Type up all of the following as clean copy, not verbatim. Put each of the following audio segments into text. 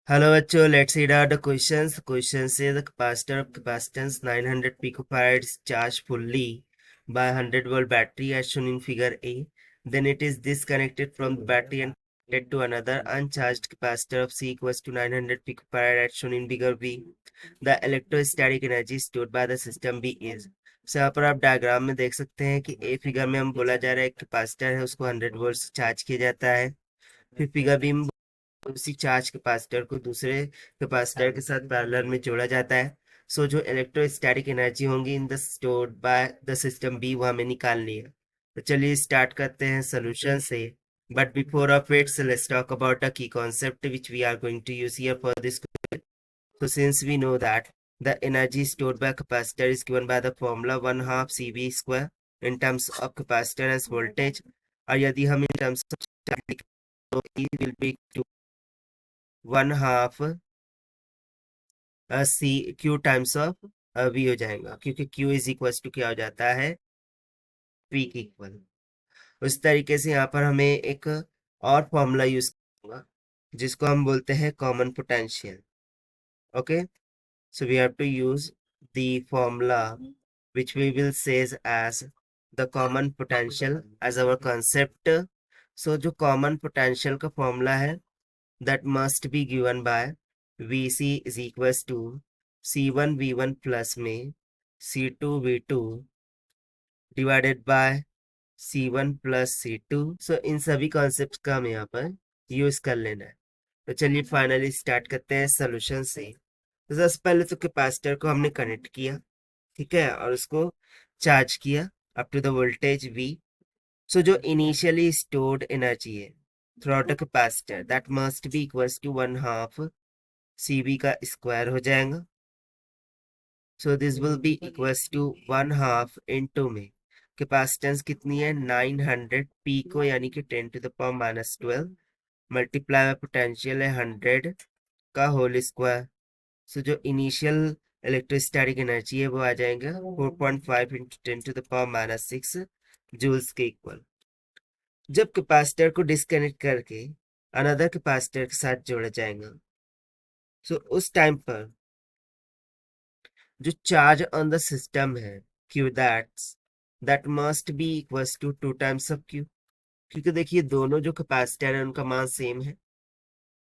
Hello बच्चों, let's read out the questions. The question says the capacitor of capacitance 900 picofarads charged fully by 100-volt battery as shown in figure A. Then it is disconnected from the battery and connected to another uncharged capacitor of C equals to 900 picofarad as shown in figure B. The electrostatic energy stored by the system B is. So यहाँ पर आप diagram में देख सकते हैं कि a figure में हम बोला जा रहा है कैपेसिटर है उसको 100 वोल्ट से चार्ज किया जाता है। फिर फिगर बी में उसी चार्ज कैपेसिटर को दूसरे कैपेसिटर के साथ पैरेलल में जोड़ा जाता है। सो जो इलेक्ट्रोस्टैटिक एनर्जी होंगी in the stored by the system be वो हमें निकालनी है। तो चलिए स्टार्ट करते हैं सोल्यूशन से। But before of it let's talk about a key concept which we are going to use here for this. So since we know that the energy stored by capacitor is given by the formula 1/2 CV square in terms of capacitance voltage, और यदि हम in terms of charge लिखें तो E will be 1/2 C Q times of V हो जाएगा, क्योंकि Q is equal to क्या हो जाता है, पी की इक्वल। उस तरीके से यहाँ पर हमें एक और फॉर्मूला यूज करूंगा जिसको हम बोलते हैं common potential. Okay, so we have to use the formula which we will says as the common potential as our concept. So जो common potential का formula है that must be given by VC is equals to C1 V1 plus में C2 V2 divided by C1 plus C2। so इन सभी concept का हमें यहाँ पर use कर लेना है। तो चलिए फाइनली स्टार्ट करते हैं सोल्यूशन से। तो सबसे पहले तो कैपेसिटर को हमने कनेक्ट किया, ठीक है, और उसको चार्ज किया up to the voltage V। So जो इनिशियली स्टोर्ड एनर्जी है through the capacitor that must be equals to 1/2 CV का स्क्वायर हो जाएगा। So this will be equals to 1/2 into में कैपेसिटेंस कितनी है 900 पिको यानी कि 10 to the power minus 12 multiply by potential है 100 का होल स्क्वायर। सो जो इनिशियल इलेक्ट्रोस्टैटिक एनर्जी है वो आ जाएगा 4.5 into 10 to the power minus 6 joules के इक्वल। जब कैपेसिटर को डिस्कनेक्ट करके अनदर कैपेसिटर के साथ जोड़ा जाएगा, सो उस टाइम पर जो चार्ज ऑन द सिस्टम है Q that must be equals to 2 times of Q, क्योंकि देखिए दोनों जो कैपेसिटर है उनका मान सेम है।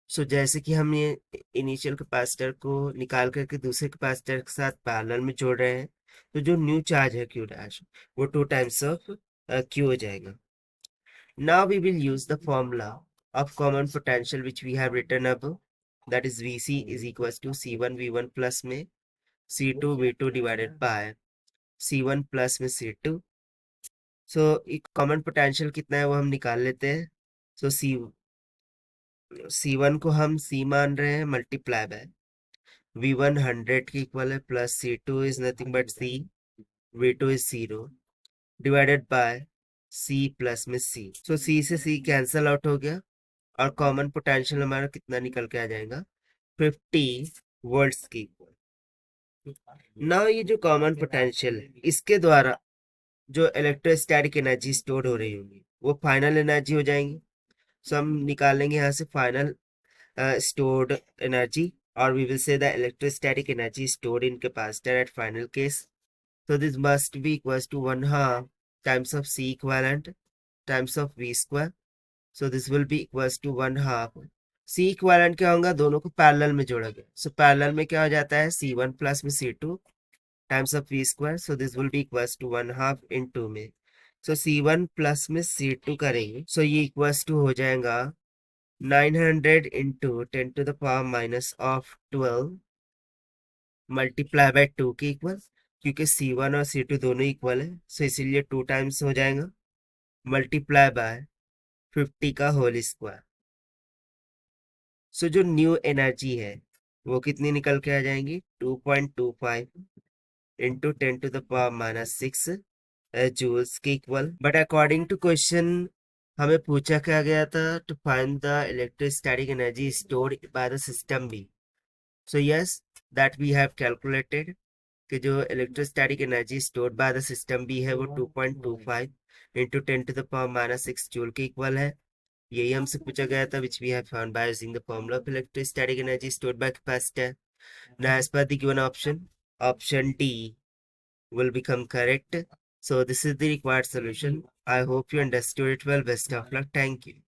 सो जैसे कि हम ये इनिशियल कैपेसिटर को निकाल करके दूसरे कैपेसिटर के साथ पैरेलल में जोड़ रहे हैं, तो जो न्यू चार्ज है क्यू डैश वो 2 टाइम्स ऑफ क्यू हो जाएगा। Now we will use the formula of common potential which we have written above, that is VC is equal to C1 V1 plus में C2 V2 divided by C1 plus में C2। सो एक common potential कितना है वो हम निकाल लेते हैं। सो C1 को हम C मान रहे हैं मल्टीप्लाई बाय V1 100 के इक्वल है plus C2 is nothing but C, V2 is 0 divided by C plus में C। सो C से C कैंसल आउट हो गया और कॉमन पोटेंशियल हमारा कितना निकल के आ जाएगा 50 वोल्ट्स की इक्वल। ना ये जो कॉमन पोटेंशियल है इसके द्वारा जो इलेक्ट्रोस्टैटिक एनर्जी स्टोर हो रही होगी वो फाइनल एनर्जी हो जाएंगी। सो हम निकालेंगे यहाँ से final stored energy, or we will say the electrostatic energy stored in capacitor at final case. So this must be equals to 1/2 times of C equivalent times of V square. So this will be equals to 1/2 C equivalent क्या होगा, दोनों को parallel में जोड़ा गया। So parallel में क्या हो जाता है C1 प्लस में C2 times of V square. So this will be equals to 1/2 into में सो C1 प्लस में C2 करेंगे। सो ये इक्वल्स टू हो जाएगा 900 into 10 to the power minus of 12 multiply bye 2 के इक्वल, क्योंकि C1 और C2 दोनों इक्वल है सो इसीलिए 2 टाइम्स हो जाएगा मल्टीप्लाई बाय 50 का होल स्क्वायर। सो जो न्यू एनर्जी है वो कितनी निकल के आ जाएंगी 2.25 into 10 to the power minus 6 joules के equal. But according to question हमें पूछा क्या गया था to find the electrostatic energy stored by the system B. So yes, that we have calculated कि जो electrostatic energy stored by the system B है वो 2.25 into 10 to the power minus 6 joule के इक्वल है। यही हमसे पूछा गया था, which we have found by using the formula of electrostatic energy stored by capacitor. Now as per the given option D will become correct. So this is the required solution. I hope you understood it well. Best of luck. Thank you.